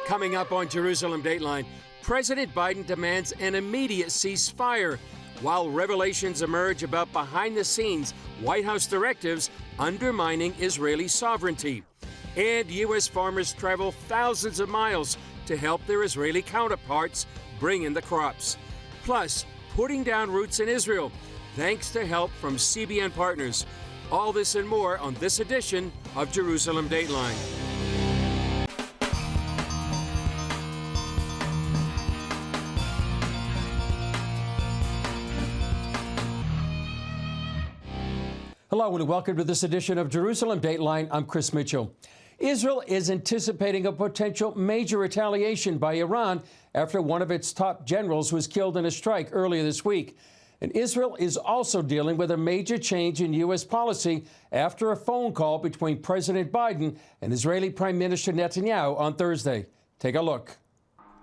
Coming up on Jerusalem Dateline, President Biden demands an immediate ceasefire, while revelations emerge about behind-the-scenes White House directives undermining Israeli sovereignty. And U.S. farmers travel thousands of miles to help their Israeli counterparts bring in the crops. Plus, putting down roots in Israel, thanks to help from CBN partners. All this and more on this edition of Jerusalem Dateline. Hello and welcome to this edition of Jerusalem Dateline. I'm Chris Mitchell. Israel is anticipating a potential major retaliation by Iran after one of its top generals was killed in a strike earlier this week. And Israel is also dealing with a major change in U.S. policy after a phone call between President Biden and Israeli Prime Minister Netanyahu on Thursday. Take a look.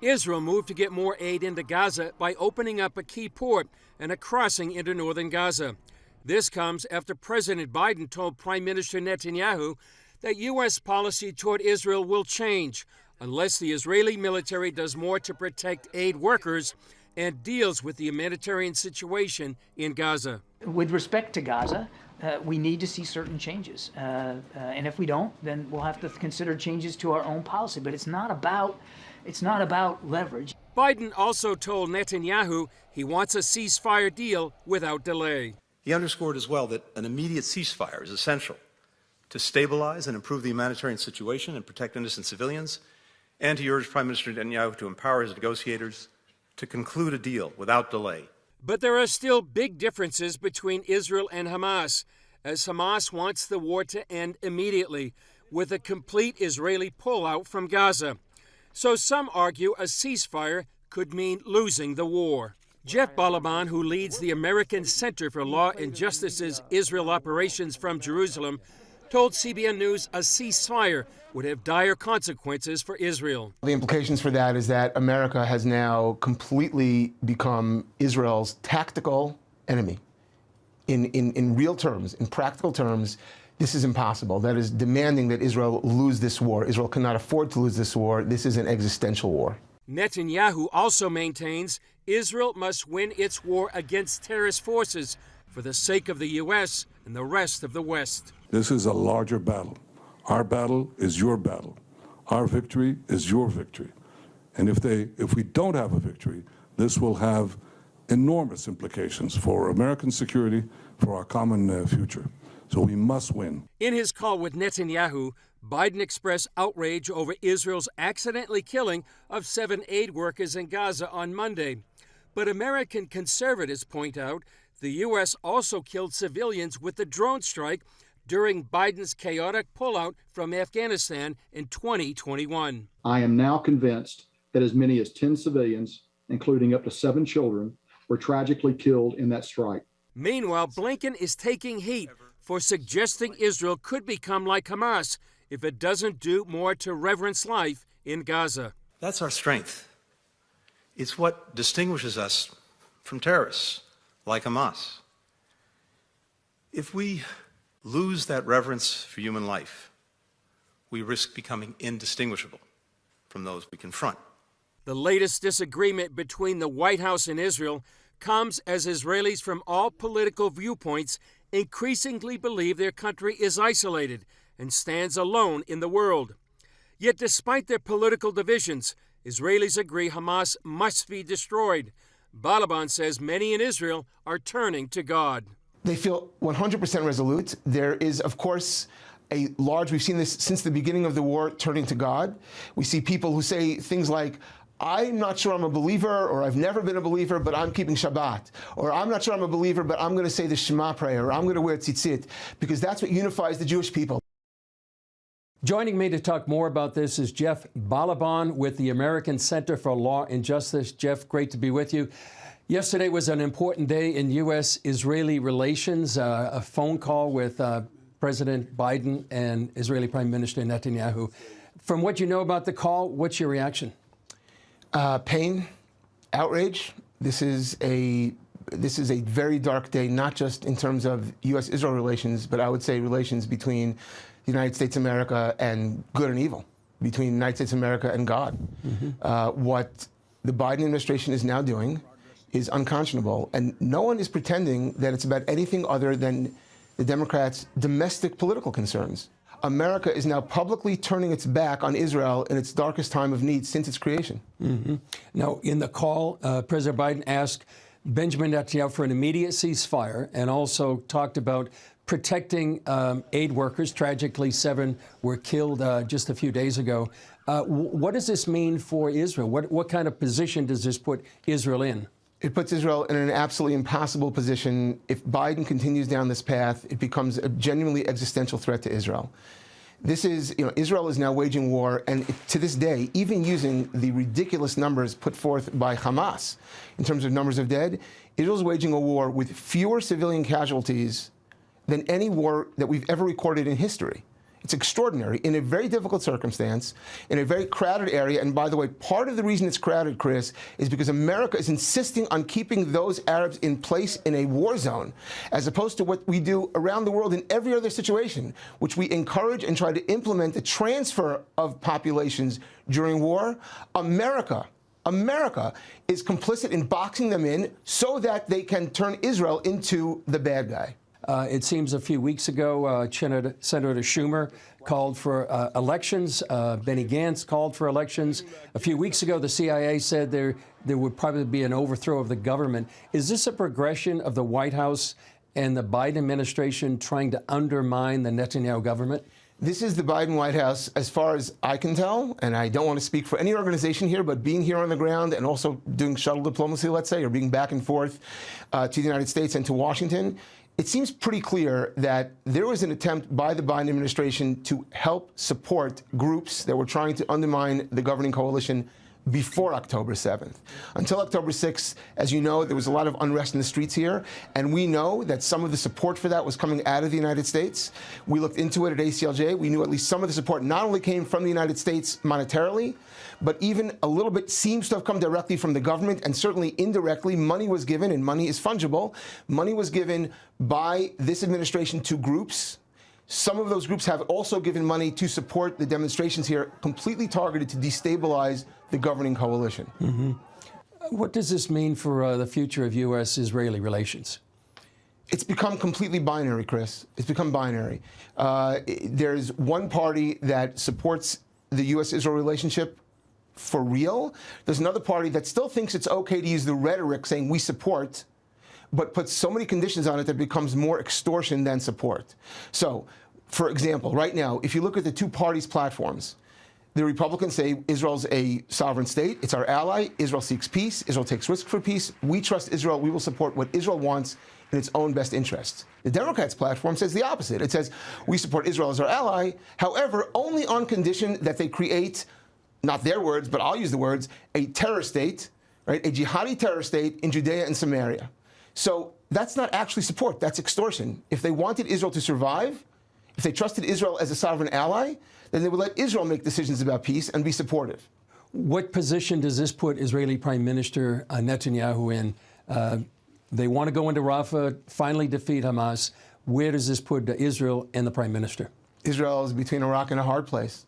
Israel moved to get more aid into Gaza by opening up a key port and a crossing into northern Gaza. This comes after President Biden told Prime Minister Netanyahu that U.S. policy toward Israel will change unless the Israeli military does more to protect aid workers and deals with the humanitarian situation in Gaza. With respect to Gaza, we need to see certain changes. And if we don't, then we'll have to consider changes to our own policy. But it's not about leverage. Biden also told Netanyahu he wants a ceasefire deal without delay. He underscored as well that an immediate ceasefire is essential to stabilize and improve the humanitarian situation and protect innocent civilians, and he urged Prime Minister Netanyahu to empower his negotiators to conclude a deal without delay. But there are still big differences between Israel and Hamas, as Hamas wants the war to end immediately, with a complete Israeli pullout from Gaza. So some argue a ceasefire could mean losing the war. Jeff Balaban, who leads the American Center for Law and Justice's Israel operations from Jerusalem, told CBN News a ceasefire would have dire consequences for Israel. The implications for that is that America has now completely become Israel's tactical enemy. In real terms, in practical terms, this is impossible. That is demanding that Israel lose this war. Israel cannot afford to lose this war. This is an existential war. Netanyahu also maintains Israel must win its war against terrorist forces for the sake of the U.S. and the rest of the West. This is a larger battle. Our battle is your battle. Our victory is your victory. And if we don't have a victory, this will have enormous implications for American security, for our common future. So we must win. In his call with Netanyahu, Biden expressed outrage over Israel's accidentally killing of 7 aid workers in Gaza on Monday. But American conservatives point out the U.S. also killed civilians with the drone strike during Biden's chaotic pullout from Afghanistan in 2021. I am now convinced that as many as 10 civilians, including up to 7 children, were tragically killed in that strike. Meanwhile, Blinken is taking heat for suggesting Israel could become like Hamas if it doesn't do more to reverence life in Gaza. That's our strength. It's what distinguishes us from terrorists like Hamas. If we lose that reverence for human life, we risk becoming indistinguishable from those we confront. The latest disagreement between the White House and Israel comes as Israelis from all political viewpoints increasingly believe their country is isolated and stands alone in the world. Yet despite their political divisions, Israelis agree Hamas must be destroyed. Balaban says many in Israel are turning to God. They feel 100% resolute. There is, of course, we've seen this since the beginning of the war, turning to God. We see people who say things like, I'm not sure I'm a believer, or I've never been a believer, but I'm keeping Shabbat. Or I'm not sure I'm a believer, but I'm going to say the Shema prayer, or I'm going to wear tzitzit, because that's what unifies the Jewish people. Joining me to talk more about this is Jeff Balaban with the American Center for Law and Justice. Jeff, great to be with you. Yesterday was an important day in U.S.-Israeli relations, a phone call with President Biden and Israeli Prime Minister Netanyahu. From what you know about the call, what's your reaction? Pain, outrage. This is a very dark day, not just in terms of U.S.-Israel relations, but I would say relations between the United States of America and good and evil. between the United States of America and God. What the Biden administration is now doing is unconscionable, and no one is pretending that it's about anything other than the Democrats' domestic political concerns. America is now publicly turning its back on Israel in its darkest time of need since its creation. Now, in the call, President Biden asked Benjamin Netanyahu for an immediate ceasefire and also talked about protecting aid workers. Tragically, 7 were killed just a few days ago. What does this mean for Israel? What kind of position does this put Israel in? It puts Israel in an absolutely impossible position. If Biden continues down this path, it becomes a genuinely existential threat to Israel. This is, Israel is now waging war, and to this day, even using the ridiculous numbers put forth by Hamas in terms of numbers of dead, Israel is waging a war with fewer civilian casualties than any war that we've ever recorded in history. It's extraordinary in a very difficult circumstance, in a very crowded area. And by the way, part of the reason it's crowded, Chris, is because America is insisting on keeping those Arabs in place in a war zone, as opposed to what we do around the world in every other situation, which we encourage and try to implement the transfer of populations during war. America is complicit in boxing them in so that they can turn Israel into the bad guy. It seems a few weeks ago, Senator Schumer called for elections. Benny Gantz called for elections. A few weeks ago, the CIA said there would probably be an overthrow of the government. Is this a progression of the White House and the Biden administration trying to undermine the Netanyahu government? This is the Biden White House, as far as I can tell, and I don't want to speak for any organization here, but being here on the ground and also doing shuttle diplomacy, let's say, or being back and forth to the United States and to Washington, it seems pretty clear that there was an attempt by the Biden administration to help support groups that were trying to undermine the governing coalition before October 7th. Until October 6th, as you know, there was a lot of unrest in the streets here, and we know that some of the support for that was coming out of the United States. We looked into it at ACLJ. We knew at least some of the support not only came from the United States monetarily, but even a little bit seems to have come directly from the government, and certainly indirectly. Money was given, and money is fungible. Money was given by this administration to groups. Some of those groups have also given money to support the demonstrations here, completely targeted to destabilize the governing coalition. What does this mean for the future of U.S.-Israeli relations? It's become completely binary, Chris. It's become binary. There's one party that supports the U.S.-Israel relationship for real. There's another party that still thinks it's okay to use the rhetoric saying we support, but puts so many conditions on it that it becomes more extortion than support. So, for example, right now, if you look at the two parties' platforms, the Republicans say Israel's a sovereign state, it's our ally, Israel seeks peace, Israel takes risk for peace, we trust Israel, we will support what Israel wants in its own best interests. The Democrats' platform says the opposite. It says we support Israel as our ally, however, only on condition that they create, not their words, but I'll use the words, a terror state, right, a jihadi terror state in Judea and Samaria. So that's not actually support, that's extortion. If they wanted Israel to survive, if they trusted Israel as a sovereign ally, then they would let Israel make decisions about peace and be supportive. What position does this put Israeli Prime Minister Netanyahu in? They want to go into Rafah, finally defeat Hamas. Where does this put Israel and the Prime Minister? Israel is between a rock and a hard place.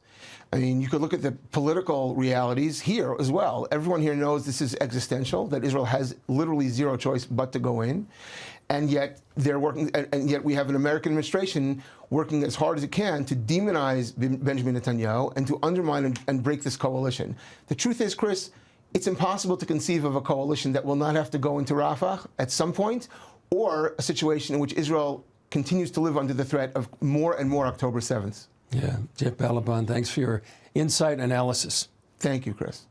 I mean, you could look at the political realities here as well. Everyone here knows this is existential, that Israel has literally zero choice but to go in. And yet they're working, and yet we have an American administration working as hard as it can to demonize Benjamin Netanyahu and to undermine and break this coalition. The truth is, Chris, it's impossible to conceive of a coalition that will not have to go into Rafah at some point, or a situation in which Israel continues to live under the threat of more and more October 7th. Yeah, Jeff Balaban, thanks for your insight and analysis. Thank you, Chris.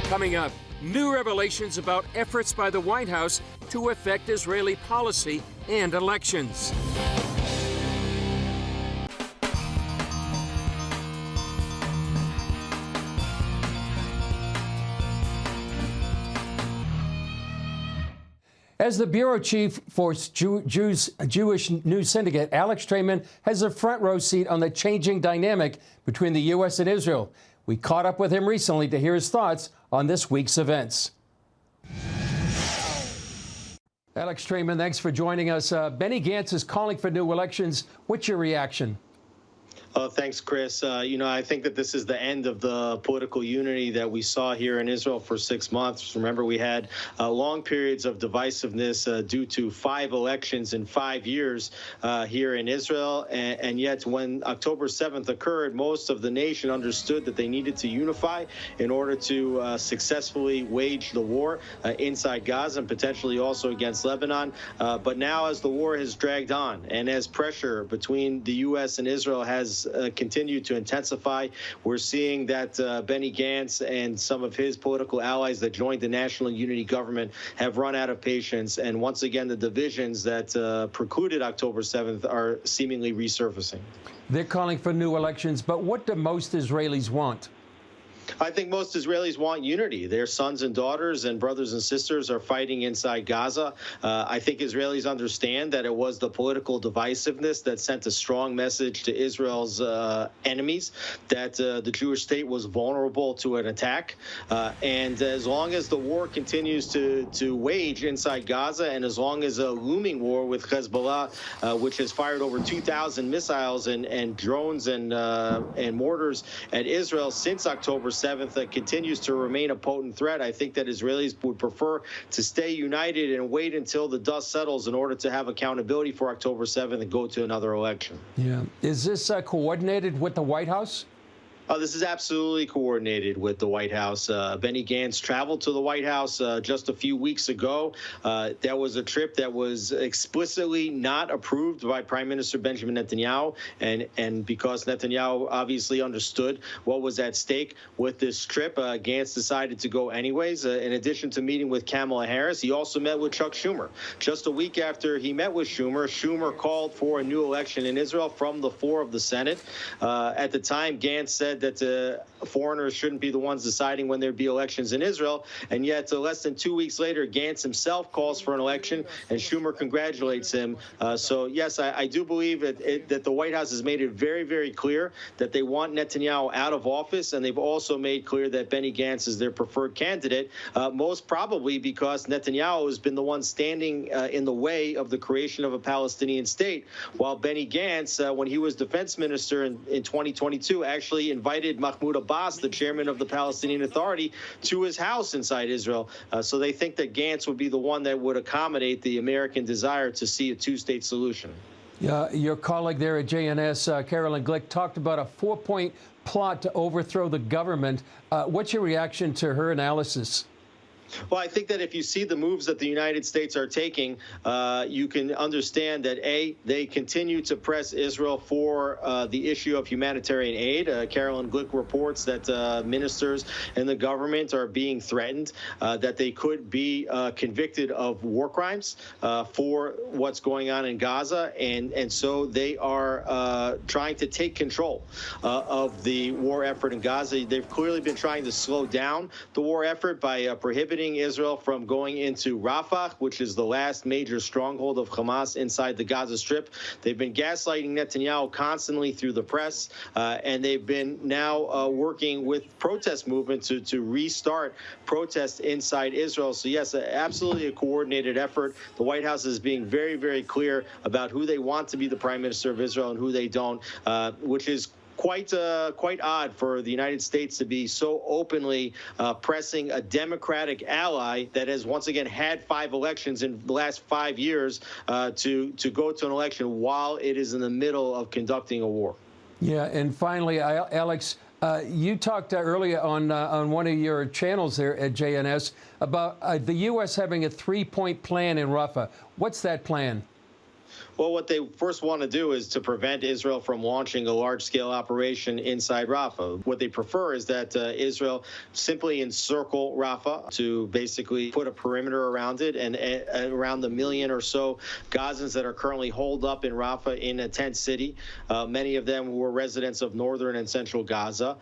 Coming up, new revelations about efforts by the White House to affect Israeli policy and elections. As the bureau chief for Jewish News Syndicate, Alex Trayman has a front row seat on the changing dynamic between the U.S. and Israel. We caught up with him recently to hear his thoughts on this week's events. Alex Trayman, thanks for joining us. Benny Gantz is calling for new elections. What's your reaction? Oh, thanks, Chris. I think that this is the end of the political unity that we saw here in Israel for 6 months. Remember, we had long periods of divisiveness due to 5 elections in 5 years here in Israel. And yet, when October 7th occurred, most of the nation understood that they needed to unify in order to successfully wage the war inside Gaza and potentially also against Lebanon. But now, as the war has dragged on and as pressure between the U.S. and Israel has continued to intensify, we're seeing that Benny Gantz and some of his political allies that joined the National Unity Government have run out of patience. And once again, the divisions that precluded October 7th are seemingly resurfacing. They're calling for new elections, but what do most Israelis want? I think most Israelis want unity. Their sons and daughters and brothers and sisters are fighting inside Gaza. I think Israelis understand that it was the political divisiveness that sent a strong message to Israel's enemies that the Jewish state was vulnerable to an attack. And as long as the war continues to wage inside Gaza, and as long as a looming war with Hezbollah, which has fired over 2,000 missiles and drones and mortars at Israel since October 7th, that continues to remain a potent threat, I think that Israelis would prefer to stay united and wait until the dust settles in order to have accountability for October 7th and go to another election. Yeah. Is this coordinated with the White House? This is absolutely coordinated with the White House. Benny Gantz traveled to the White House just a few weeks ago. That was a trip that was explicitly not approved by Prime Minister Benjamin Netanyahu. And because Netanyahu obviously understood what was at stake with this trip, Gantz decided to go anyways. In addition to meeting with Kamala Harris, he also met with Chuck Schumer. Just a week after he met with Schumer, Schumer called for a new election in Israel from the floor of the Senate. At the time, Gantz said that foreigners shouldn't be the ones deciding when there'd be elections in Israel. And yet, less than 2 weeks later, Gantz himself calls for an election, and Schumer congratulates him. So, yes, I do believe that the White House has made it very, very clear that they want Netanyahu out of office, and they've also made clear that Benny Gantz is their preferred candidate, most probably because Netanyahu has been the one standing in the way of the creation of a Palestinian state, while Benny Gantz, when he was defense minister in 2022, actually invited Mahmoud Abbas, the chairman of the Palestinian Authority, to his house inside Israel. So they think that Gantz would be the one that would accommodate the American desire to see a two-state solution. Your colleague there at JNS, Carolyn Glick, talked about a 4-point plot to overthrow the government. What's your reaction to her analysis? Well, I think that if you see the moves that the United States are taking, you can understand that, A, they continue to press Israel for the issue of humanitarian aid. Carolyn Glick reports that ministers in the government are being threatened, that they could be convicted of war crimes for what's going on in Gaza. And so they are trying to take control of the war effort in Gaza. They've clearly been trying to slow down the war effort by prohibiting Israel from going into Rafah, which is the last major stronghold of Hamas inside the Gaza Strip. They've been gaslighting Netanyahu constantly through the press, and they've been now working with protest movement to restart protests inside Israel. So, yes, absolutely a coordinated effort. The White House is being very, very clear about who they want to be the prime minister of Israel and who they don't, which is quite odd for the United States to be so openly pressing a Democratic ally that has once again had 5 elections in the last 5 years to go to an election while it is in the middle of conducting a war. Yeah, and finally, Alex, you talked earlier on one of your channels there at JNS about the U.S. having a 3-point plan in Rafah. What's that plan? Well, what they first want to do is to prevent Israel from launching a large-scale operation inside Rafah. What they prefer is that Israel simply encircle Rafah to basically put a perimeter around it and around the million or so Gazans that are currently holed up in Rafah in a tent city. Many of them were residents of northern and central Gaza,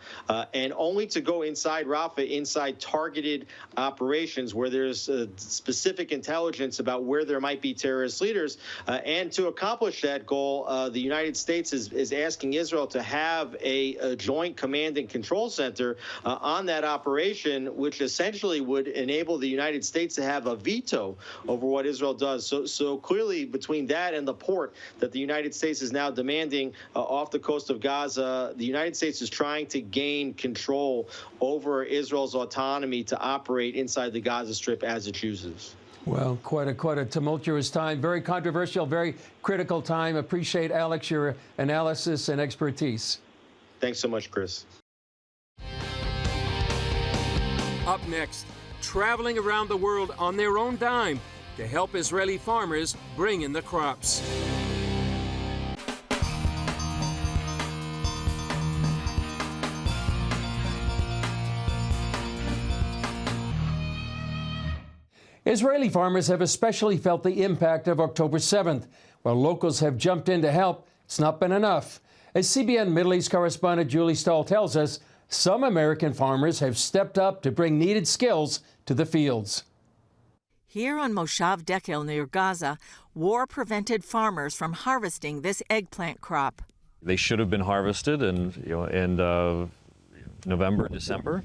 and only to go inside Rafah, inside targeted operations where there's specific intelligence about where there might be terrorist leaders, and to to accomplish that goal, the United States is asking Israel to have a joint command and control center on that operation, which essentially would enable the United States to have a veto over what Israel does. So clearly, between that and the port that the United States is now demanding off the coast of Gaza, the United States is trying to gain control over Israel's autonomy to operate inside the Gaza Strip as it chooses. Well, quite a tumultuous time, very controversial, very critical time. Appreciate, Alex, your analysis and expertise. Thanks so much, Chris. Up next, traveling around the world on their own dime to help Israeli farmers bring in the crops. Israeli farmers have especially felt the impact of October 7th. While locals have jumped in to help, it's not been enough. As CBN Middle East correspondent Julie Stahl tells us, some American farmers have stepped up to bring needed skills to the fields. Here on Moshav Dekel near Gaza, war prevented farmers from harvesting this eggplant crop. They should have been harvested in November, December,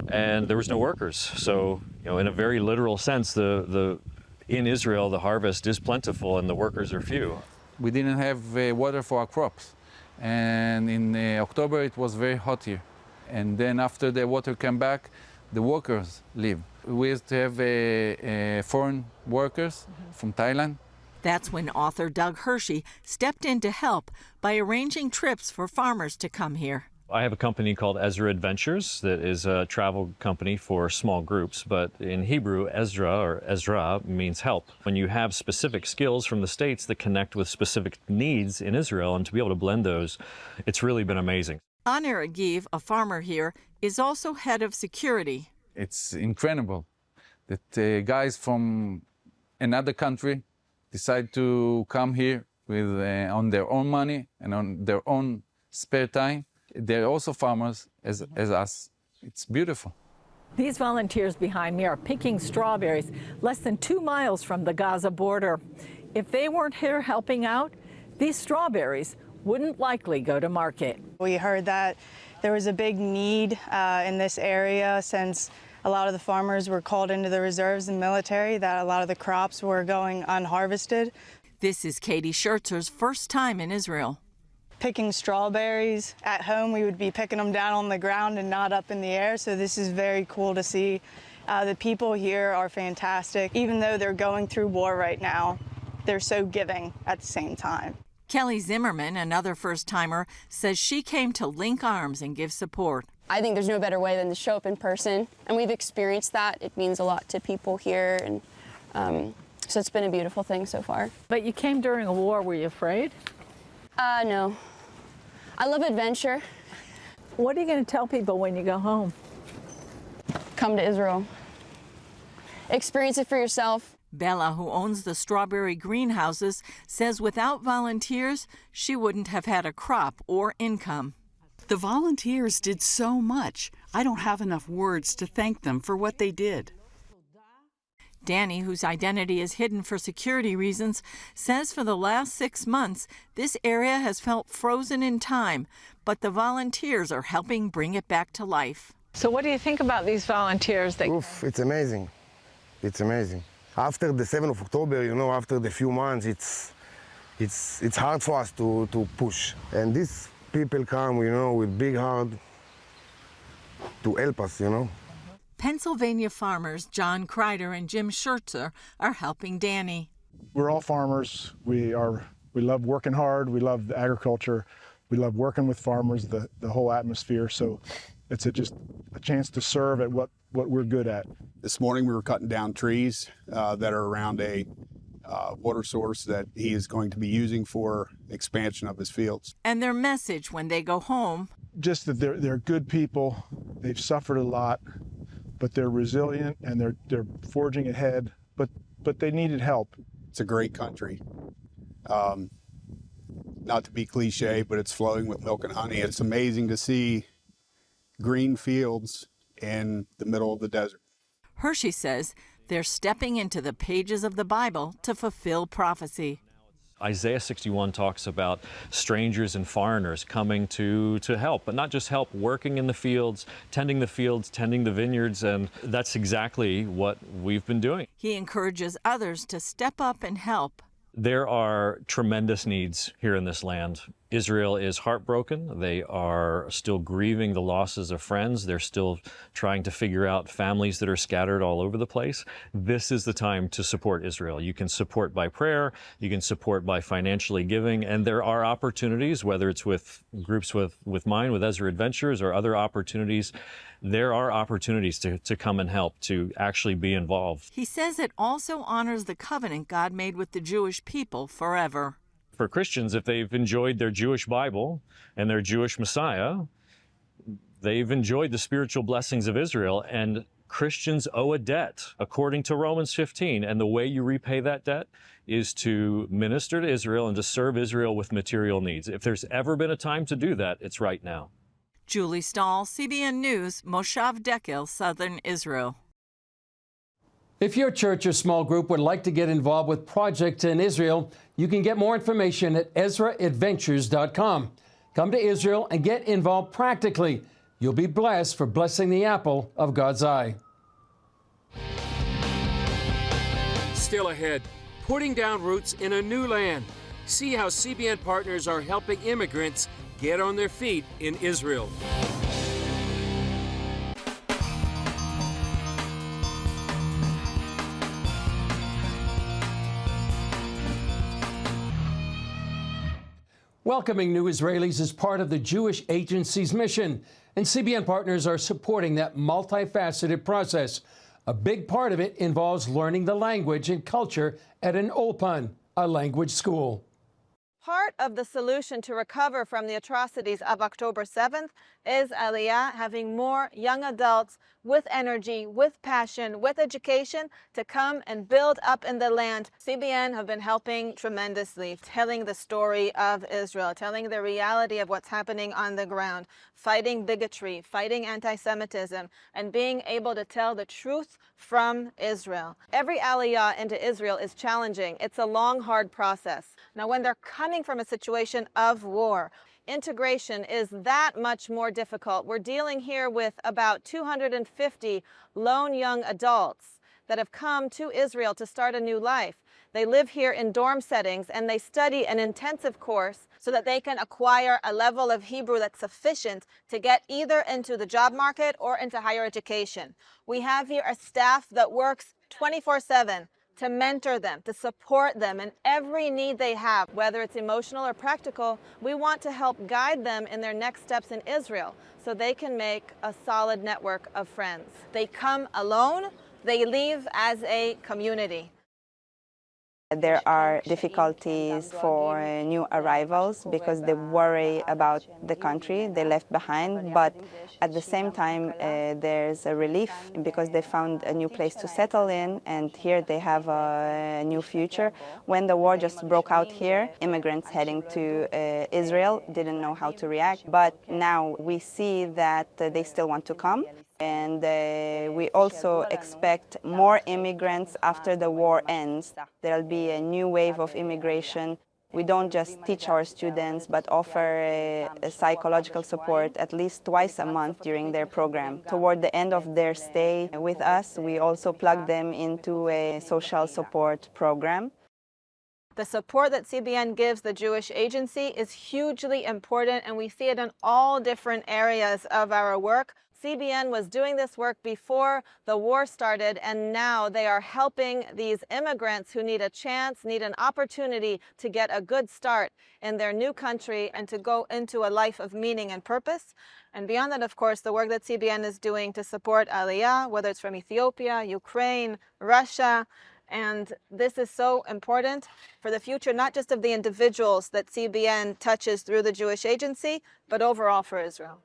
and there was no workers. So, in a very literal sense, in Israel, the harvest is plentiful and the workers are few. We didn't have water for our crops, and in October it was very hot here. And then after the water came back, the workers leave. We used to have foreign workers from Thailand. That's when author Doug Hershey stepped in to help by arranging trips for farmers to come here. I have a company called Ezra Adventures that is a travel company for small groups, but in Hebrew, Ezra means help. When you have specific skills from the States that connect with specific needs in Israel, and to be able to blend those, it's really been amazing. Aner Agiv, a farmer here, is also head of security. It's incredible that guys from another country decide to come here with on their own money and on their own spare time. They're also farmers as us. It's beautiful. These volunteers behind me are picking strawberries less than 2 miles from the Gaza border. If they weren't here helping out, these strawberries wouldn't likely go to market. We heard that there was a big need in this area since a lot of the farmers were called into the reserves and military, that a lot of the crops were going unharvested. This is Katie Schertzer's first time in Israel. Picking strawberries at home, we would be picking them down on the ground and not up in the air. So this is very cool to see. The people here are fantastic. Even though they're going through war right now, they're so giving at the same time. Kelly Zimmerman, another first-timer, says she came to link arms and give support. I think there's no better way than to show up in person, and we've experienced that. It means a lot to people here, and so it's been a beautiful thing so far. But you came during a war. Were you afraid? No. I love adventure. What are you going to tell people when you go home? Come to Israel. Experience it for yourself. Bella, who owns the strawberry greenhouses, says without volunteers, she wouldn't have had a crop or income. The volunteers did so much. I don't have enough words to thank them for what they did. Danny, whose identity is hidden for security reasons, says for the last 6 months, this area has felt frozen in time, but the volunteers are helping bring it back to life. So what do you think about these volunteers? Oof, it's amazing. It's amazing. After the 7th of October, after the few months, it's hard for us to push. And these people come, with big heart to help us, Pennsylvania farmers John Kreider and Jim Schertzer are helping Danny. We're all farmers. We love working hard. We love the agriculture. We love working with farmers, the whole atmosphere. So it's just a chance to serve at what we're good at. This morning we were cutting down trees that are around a water source that he is going to be using for expansion of his fields. And their message when they go home, just that they're good people. They've suffered a lot, but they're resilient and they're forging ahead, but they needed help. It's a great country. Not to be cliche, but it's flowing with milk and honey. It's amazing to see green fields in the middle of the desert. Hershey says they're stepping into the pages of the Bible to fulfill prophecy. Isaiah 61 talks about strangers and foreigners coming to help, but not just help, working in the fields, tending the vineyards, and that's exactly what we've been doing. He encourages others to step up and help. There are tremendous needs here in this land. Israel is heartbroken. They are still grieving the losses of friends. They're still trying to figure out families that are scattered all over the place. This is the time to support Israel. You can support by prayer, you can support by financially giving, and there are opportunities, whether it's with groups with mine, with Ezra Adventures, or other opportunities. There are opportunities to come and help, to actually be involved. He says it also honors the covenant God made with the Jewish people forever. For Christians, if they've enjoyed their Jewish Bible and their Jewish Messiah, they've enjoyed the spiritual blessings of Israel, and Christians owe a debt according to Romans 15, and the way you repay that debt is to minister to Israel and to serve Israel with material needs. If there's ever been a time to do that, it's right now. Julie Stahl, CBN News, Moshav Dekel, Southern Israel. If your church or small group would like to get involved with projects in Israel, you can get more information at EzraAdventures.com. Come to Israel and get involved practically. You'll be blessed for blessing the apple of God's eye. Still ahead, putting down roots in a new land. See how CBN partners are helping immigrants get on their feet in Israel. Welcoming new Israelis is part of the Jewish Agency's mission, and CBN partners are supporting that multifaceted process. A big part of it involves learning the language and culture at an Ulpan, a language school. Part of the solution to recover from the atrocities of October 7th is Aliyah, having more young adults with energy, with passion, with education to come and build up in the land. CBN have been helping tremendously, telling the story of Israel, telling the reality of what's happening on the ground, fighting bigotry, fighting anti-Semitism, and being able to tell the truth from Israel. Every Aliyah into Israel is challenging. It's a long, hard process. Now, when they're coming from a situation of war, integration is that much more difficult. We're dealing here with about 250 lone young adults that have come to Israel to start a new life. They live here in dorm settings and they study an intensive course so that they can acquire a level of Hebrew that's sufficient to get either into the job market or into higher education. We have here a staff that works 24/7 to mentor them, to support them in every need they have, whether it's emotional or practical. We want to help guide them in their next steps in Israel so they can make a solid network of friends. They come alone, they leave as a community. There are difficulties for new arrivals because they worry about the country they left behind, but at the same time there's a relief because they found a new place to settle in, and here they have a new future. When the war just broke out here, immigrants heading to Israel didn't know how to react, but now we see that they still want to come. And we also expect more immigrants after the war ends. There'll be a new wave of immigration. We don't just teach our students, but offer a psychological support at least twice a month during their program. Toward the end of their stay with us, we also plug them into a social support program. The support that CBN gives the Jewish Agency is hugely important, and we see it in all different areas of our work. CBN was doing this work before the war started, and now they are helping these immigrants who need a chance, need an opportunity to get a good start in their new country and to go into a life of meaning and purpose. And beyond that, of course, the work that CBN is doing to support Aliyah, whether it's from Ethiopia, Ukraine, Russia, and this is so important for the future, not just of the individuals that CBN touches through the Jewish Agency, but overall for Israel.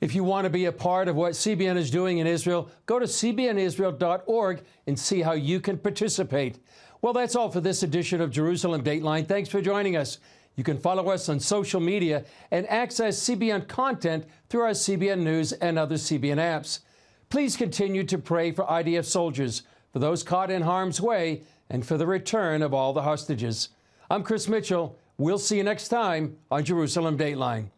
If you want to be a part of what CBN is doing in Israel, go to cbnisrael.org and see how you can participate. Well, that's all for this edition of Jerusalem Dateline. Thanks for joining us. You can follow us on social media and access CBN content through our CBN News and other CBN apps. Please continue to pray for IDF soldiers, for those caught in harm's way, and for the return of all the hostages. I'm Chris Mitchell. We'll see you next time on Jerusalem Dateline.